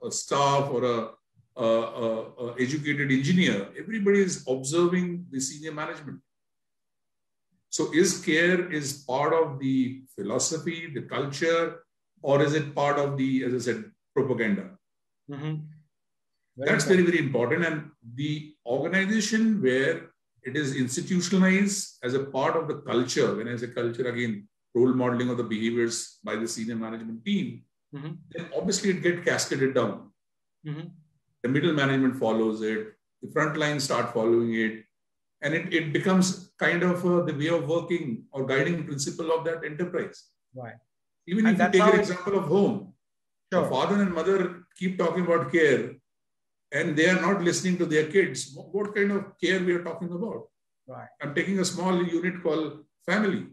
a staff or a educated engineer, everybody is observing the senior management. So is care is part of the philosophy, the culture, or is it part of the, as I said, propaganda? That's very, very important. And the organization where it is institutionalized as a part of the culture, when I say culture, again, role modeling of the behaviors by the senior management team, then obviously it gets cascaded down. The middle management follows it, the front line start following it, and it becomes kind of the way of working or guiding principle of that enterprise. Right. Even if you take an example of home, sure. A father and mother keep talking about care and they are not listening to their kids. What kind of care we are talking about? Right. I'm taking a small unit called family.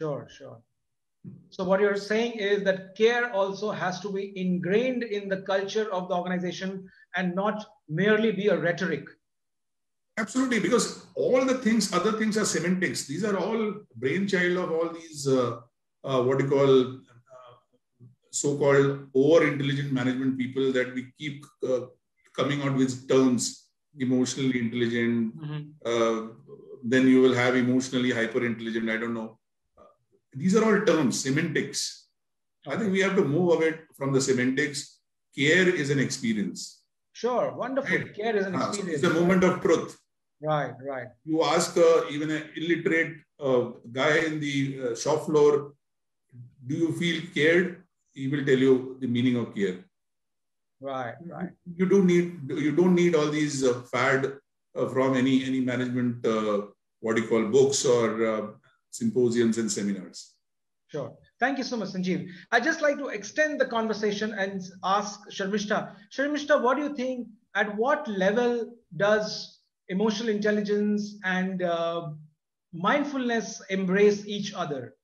Sure, sure. So what you're saying is that care also has to be ingrained in the culture of the organization and not merely be a rhetoric. Absolutely, because all the things, other things are semantics. These are all brainchild of all these, what you call, so-called over-intelligent management people that we keep coming out with terms, emotionally intelligent, then you will have emotionally hyper-intelligent, I don't know. These are all terms, semantics. I think we have to move away from the semantics. Care is an experience. Sure, wonderful. Right. Care is an experience. It's a moment of truth. Right, right. You ask even an illiterate guy in the shop floor, do you feel cared? He will tell you the meaning of care. Right, right. You don't need all these fad from any management, what do you call, books or symposiums and seminars. Sure. Thank you so much, Sanjeev. I'd just like to extend the conversation and ask Carmistha. Carmistha, what do you think? At what level does emotional intelligence and mindfulness embrace each other?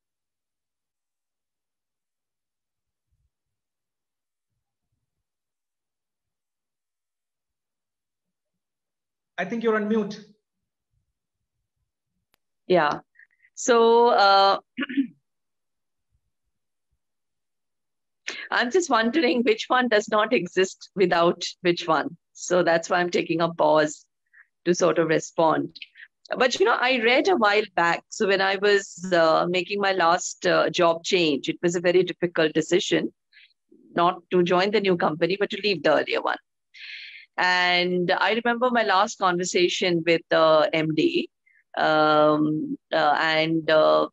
I think you're on mute. Yeah. So I'm just wondering which one does not exist without which one. So that's why I'm taking a pause to sort of respond. But, you know, I read a while back. So when I was making my last job change, it was a very difficult decision, not to join the new company, but to leave the earlier one. And I remember my last conversation with the MD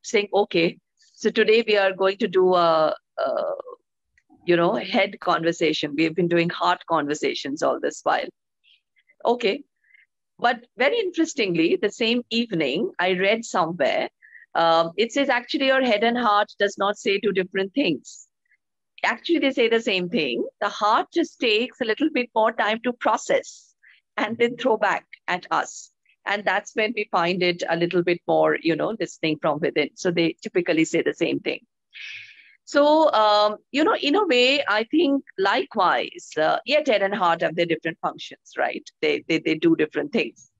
saying, okay, so today we are going to do a head conversation. We've been doing heart conversations all this while. Okay. But very interestingly, the same evening, I read somewhere, it says actually your head and heart does not say two different things. actually they say the same thing. The heart just takes a little bit more time to process and then throw back at us. And that's when we find it a little bit more, listening from within. So they typically say the same thing. So, in a way, I think likewise, yet head and heart have their different functions, right? They do different things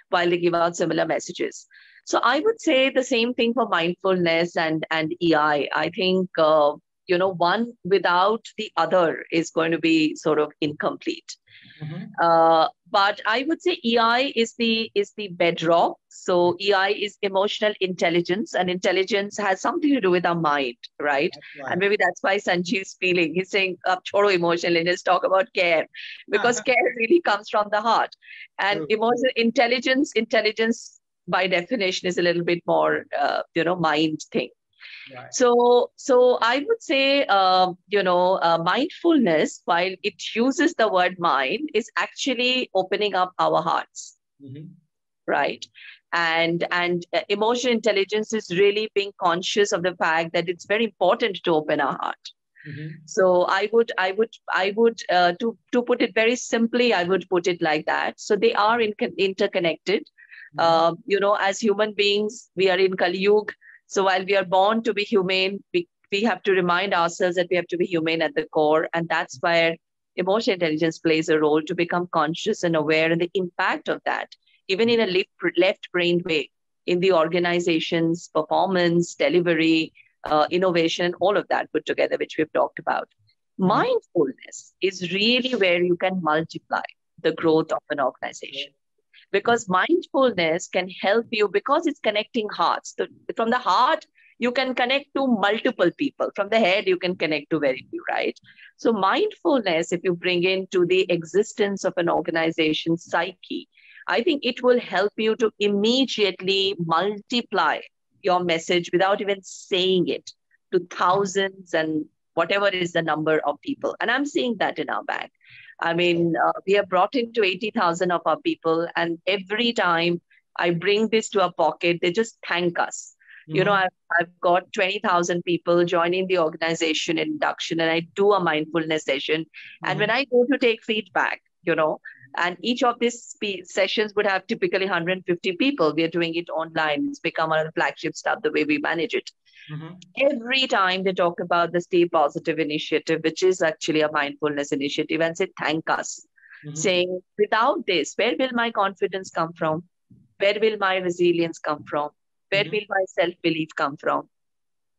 while they give out similar messages. So I would say the same thing for mindfulness and EI. I think, one without the other is going to be sort of incomplete. Mm-hmm. But I would say EI is the bedrock. So EI is emotional intelligence, and intelligence has something to do with our mind, right? And maybe that's why Sanjeev's feeling. He's saying, "Choro emotional, and let's talk about care," because care really comes from the heart, and emotional intelligence by definition is a little bit more, mind thing. Right. So I would say, mindfulness, while it uses the word mind, is actually opening up our hearts, mm-hmm. right? And emotional intelligence is really being conscious of the fact that it's very important to open our heart. Mm-hmm. So I would to put it very simply, I would put it like that. So they are interconnected. Mm-hmm. As human beings, we are in Kali Yuga. So while we are born to be humane, we have to remind ourselves that we have to be humane at the core. And that's where emotional intelligence plays a role, to become conscious and aware and the impact of that, even in a left-brained way, in the organization's performance, delivery, innovation, all of that put together, which we've talked about. Mm-hmm. Mindfulness is really where you can multiply the growth of an organization. Because mindfulness can help you, because it's connecting hearts. So from the heart, you can connect to multiple people. From the head, you can connect to very few, right? So mindfulness, if you bring into the existence of an organization's psyche, I think it will help you to immediately multiply your message without even saying it to thousands and whatever is the number of people. And I'm seeing that in our bank. I mean, we have brought into 80,000 of our people, and every time I bring this to a pocket, they just thank us. Mm-hmm. I've got 20,000 people joining the organization induction, and I do a mindfulness session. Mm-hmm. And when I go to take feedback, and each of these sessions would have typically 150 people. We are doing it online. It's become our flagship stuff, the way we manage it. Mm-hmm. Every time they talk about the Stay Positive initiative, which is actually a mindfulness initiative, and say, thank us, mm-hmm. saying, without this, where will my confidence come from? Where will my resilience come from? Where mm-hmm. will my self-belief come from?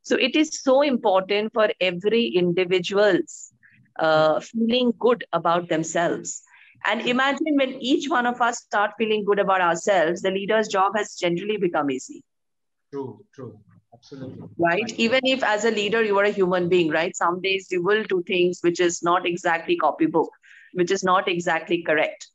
So it is so important for every individual's feeling good about themselves. And imagine when each one of us start feeling good about ourselves, the leader's job has generally become easy. True. Absolutely. Right? Even if as a leader, you are a human being, right? Some days you will do things which is not exactly copyable, which is not exactly correct,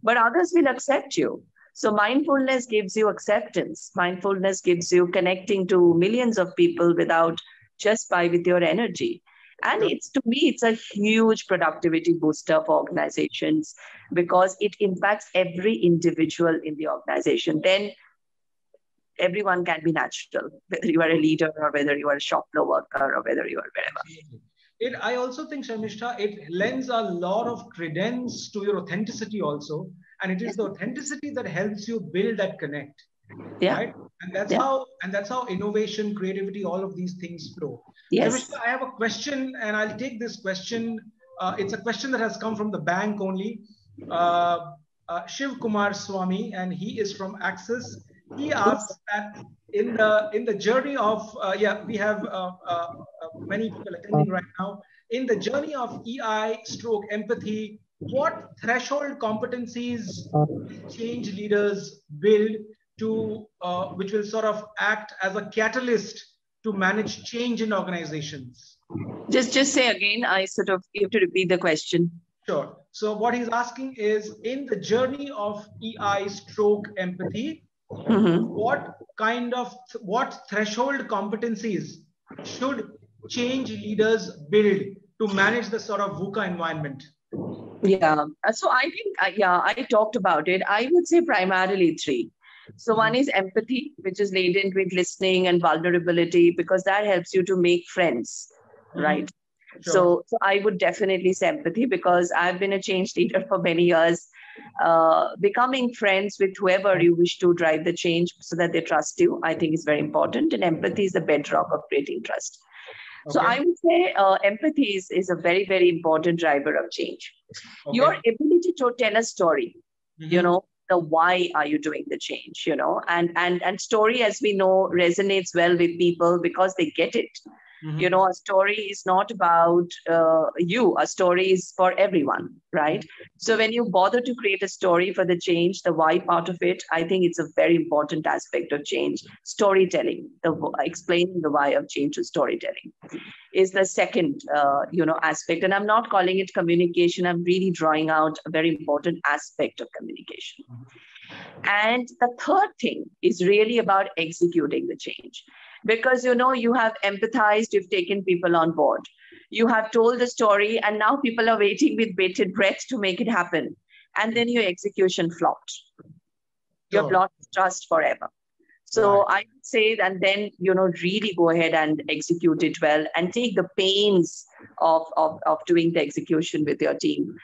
but others will accept you. So mindfulness gives you acceptance. Mindfulness gives you connecting to millions of people with your energy. And to me, it's a huge productivity booster for organizations, because it impacts every individual in the organization. Then everyone can be natural, whether you are a leader or whether you are a shop floor worker or whether you are wherever. I also think, Carmistha, it lends a lot of credence to your authenticity also. And it is the authenticity that helps you build that connect. Yeah. Right? And that's how innovation, creativity, all of these things flow. Yes. Carmistha, I have a question, and I'll take this question. It's a question that has come from the bank only. Shiv Kumar Swami, and he is from Axis. He asks that in the journey of we have many people attending right now. In the journey of EI/empathy, what threshold competencies change leaders build to which will sort of act as a catalyst to manage change in organizations? Just say again. You have to repeat the question. Sure. So what he's asking is, in the journey of EI/empathy, mm-hmm. what threshold competencies should change leaders build to manage the sort of VUCA environment? Yeah. So I think, I talked about it. I would say primarily 3. So one is empathy, which is laden with listening and vulnerability, because that helps you to make friends right? Sure. So I would definitely say empathy, because I've been a change leader for many years. Becoming friends with whoever you wish to drive the change so that they trust you, I think is very important. And empathy is the bedrock of creating trust. So I would say empathy is a very, very important driver of change. Your ability to tell a story, you know, the why are you doing the change, you know, and story, as we know, resonates well with people because they get it. You know, a story is not about you. A story is for everyone, right? So when you bother to create a story for the change, the why part of it, I think it's a very important aspect of change. Storytelling, explaining the why of change to storytelling is the second, you know, aspect. And I'm not calling it communication. I'm really drawing out a very important aspect of communication. And the third thing is really about executing the change. Because, you know, you have empathized, you've taken people on board. You have told the story, and now people are waiting with bated breath to make it happen. And then your execution flopped. You've lost trust forever. So I would say, and then, you know, really go ahead and execute it well and take the pains of doing the execution with your team.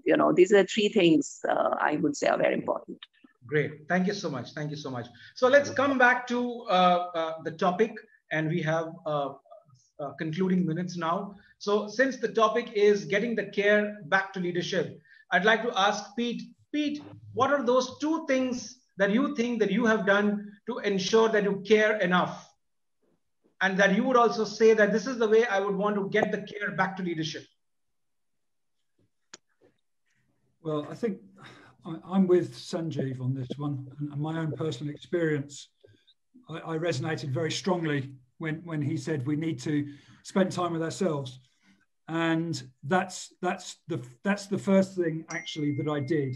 You know, these are the three things I would say are very important. Great. Thank you so much. Thank you so much. So let's come back to the topic, and we have concluding minutes now. So since the topic is getting the care back to leadership, I'd like to ask Pete. Pete, what are those two things that you think that you have done to ensure that you care enough, and that you would also say that this is the way I would want to get the care back to leadership? Well, I think I'm with Sanjeev on this one, and my own personal experience. I resonated very strongly when he said we need to spend time with ourselves, and that's the first thing actually that I did.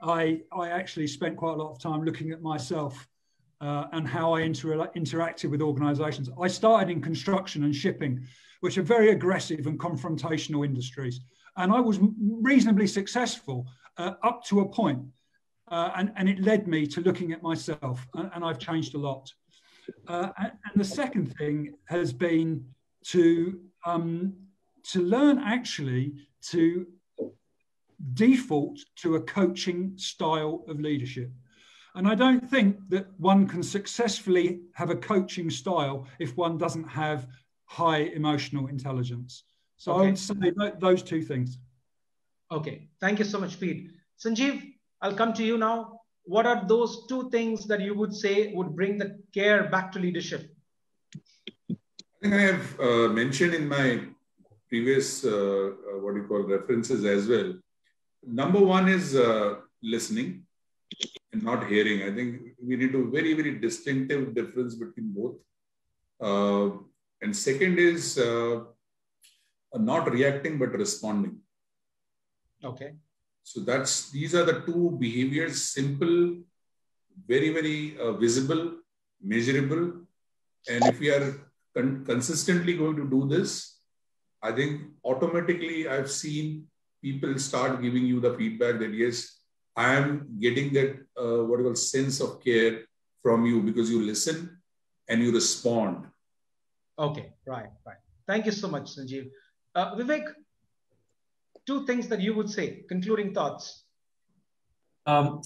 I actually spent quite a lot of time looking at myself and how I interacted with organisations. I started in construction and shipping, which are very aggressive and confrontational industries, and I was reasonably successful up to a point, and it led me to looking at myself, and I've changed a lot. And the second thing has been to learn actually to default to a coaching style of leadership. And I don't think that one can successfully have a coaching style if one doesn't have high emotional intelligence. So I would say those two things. Okay, thank you so much, Pete. Sanjeev, I'll come to you now. What are those two things that you would say would bring the care back to leadership? I think I have mentioned in my previous, references as well. Number one is listening and not hearing. I think we need a very, very distinctive difference between both. And second is not reacting, but responding. Okay. So these are the two behaviors, simple, very, very visible, measurable. And if we are consistently going to do this, I think automatically I've seen people start giving you the feedback that, yes, I am getting that sense of care from you because you listen and you respond. Okay, right. Thank you so much, Sanjeev. Vivek, two things that you would say, concluding thoughts.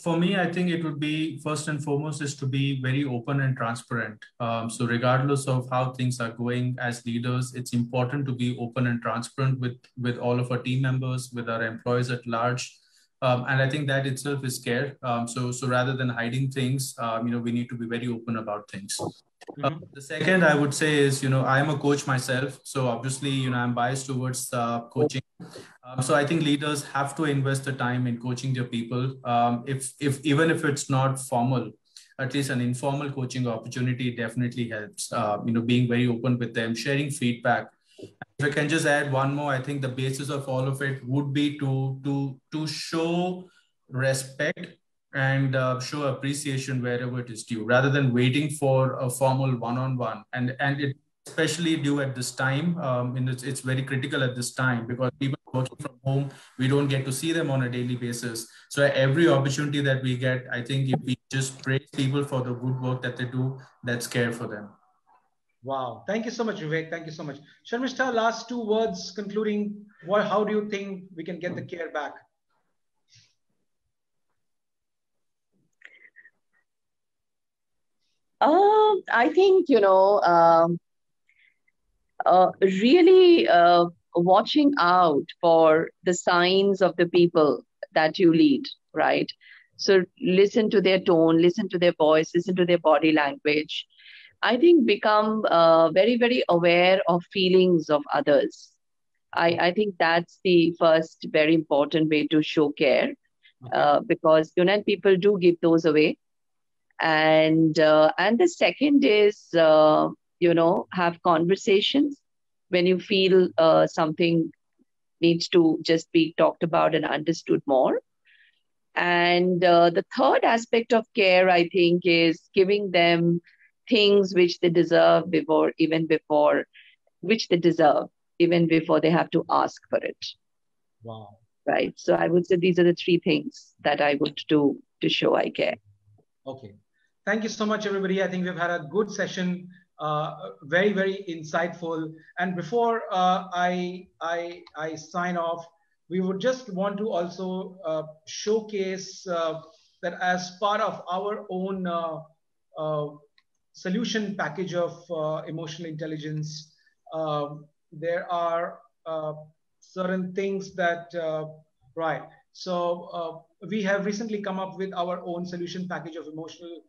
For me, I think it would be first and foremost is to be very open and transparent. So regardless of how things are going as leaders, it's important to be open and transparent with all of our team members, with our employees at large. And I think that itself is care. So rather than hiding things, we need to be very open about things. The second I would say is, I'm a coach myself. So obviously, I'm biased towards coaching. So I think leaders have to invest the time in coaching their people. Even if it's not formal, at least an informal coaching opportunity definitely helps. Being very open with them, sharing feedback. If I can just add one more, I think the basis of all of it would be to show respect and show appreciation wherever it is due, rather than waiting for a formal one-on-one. And it especially due at this time, it's very critical at this time because people working from home, we don't get to see them on a daily basis. So every opportunity that we get, I think if we just praise people for the good work that they do, that's care for them. Wow. Thank you so much, Vivek. Thank you so much. Sharmishta, last two words concluding. How do you think we can get the care back? I think, really watching out for the signs of the people that you lead, right? So listen to their tone, listen to their voice, listen to their body language. I think become very, very aware of feelings of others. I think that's the first very important way to show care, because people do give those away. And the second is have conversations when you feel something needs to just be talked about and understood more. And the third aspect of care, I think, is giving them things which they deserve which they deserve even before they have to ask for it. Wow. Right. So I would say these are the three things that I would do to show I care. Okay. Thank you so much, everybody. I think we've had a good session, very, very insightful. And before I sign off, we would just want to also showcase that as part of our own solution package of emotional intelligence, there are certain things that, right. So we have recently come up with our own solution package of emotional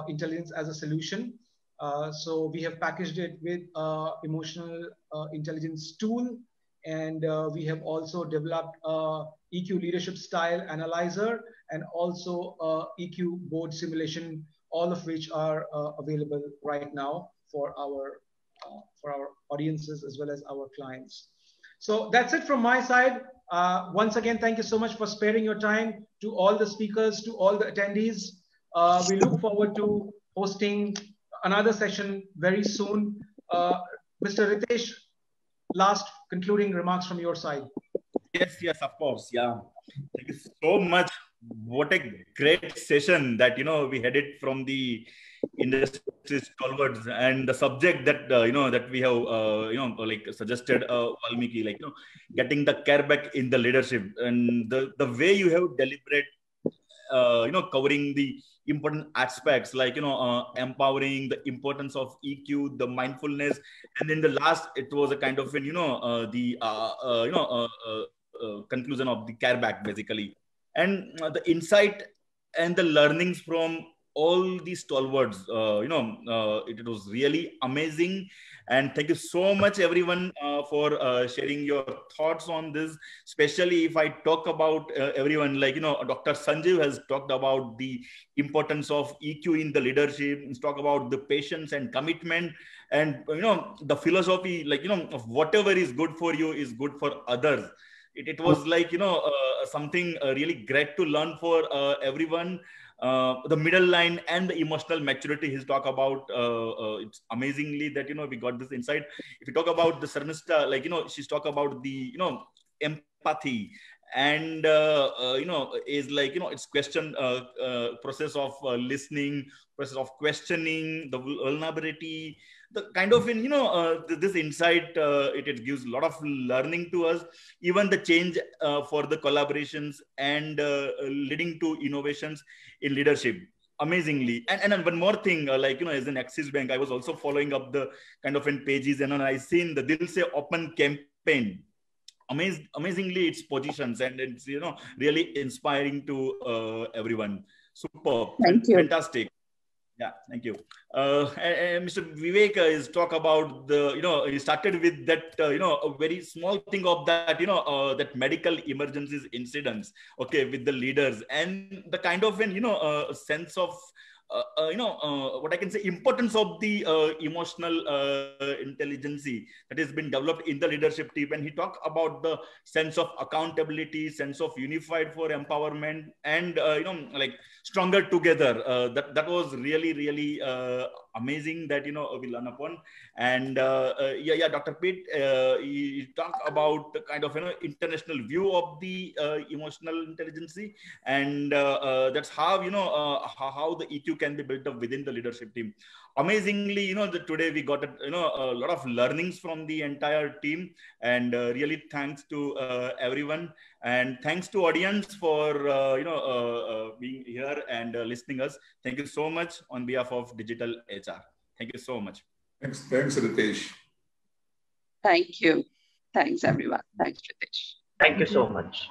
intelligence as a solution. So we have packaged it with emotional intelligence tool, and we have also developed a EQ leadership style analyzer and also EQ board simulation, all of which are available right now for our audiences as well as our clients. So that's it from my side. Once again, thank you so much for sparing your time. To all the speakers, to all the attendees, we look forward to hosting another session very soon. Mr. Ritesh, last concluding remarks from your side. Yes, of course. Yeah. Thank you so much. What a great session that, we had it from the industry stalwarts, and the subject that, that we have, suggested, Baalmiki, getting the care back in the leadership, and the way you have deliberate, covering the important aspects like, empowering, the importance of EQ, the mindfulness. And then the last, it was a kind of, conclusion of the care back basically. And the insight and the learnings from all these stalwarts, it was really amazing. And thank you so much, everyone, for sharing your thoughts on this. Especially if I talk about everyone, Dr. Sanjeev has talked about the importance of EQ in the leadership, talk about the patience and commitment, and the philosophy, of whatever is good for you is good for others. It was something really great to learn for everyone. The middle line and the emotional maturity he's talk about, it's amazingly that we got this insight. If you talk about the Sharmishta, she's talk about the empathy, and is it's question process of listening, process of questioning, the vulnerability, the kind of this insight, it gives a lot of learning to us, even the change for the collaborations and leading to innovations in leadership amazingly. And one more thing, as an Axis Bank, I was also following up the kind of in pages, and I seen the Dil Se Open campaign. Amazingly its positions, and it's really inspiring to everyone. Super. Thank you. Fantastic. Yeah, thank you. And Mr. Vivek is talk about the, he started with that, a very small thing of that, that medical emergencies incidents, okay, with the leaders, and the kind of a sense of, what I can say, importance of the emotional intelligence that has been developed in the leadership team. And he talked about the sense of accountability, sense of unified for empowerment, and stronger together. That was really, really amazing that we learn upon. And Dr. Pitt, he talked about the kind of international view of the emotional intelligence, and that's how how the EQ can be built up within the leadership team. Amazingly, today we got a lot of learnings from the entire team, and really thanks to everyone, and thanks to audience for being here and listening us. Thank you so much on behalf of Digital HR. Thank you so much. Thanks, Ritesh. Thank you. Thanks, everyone. Thanks, Ritesh. Thank you so much.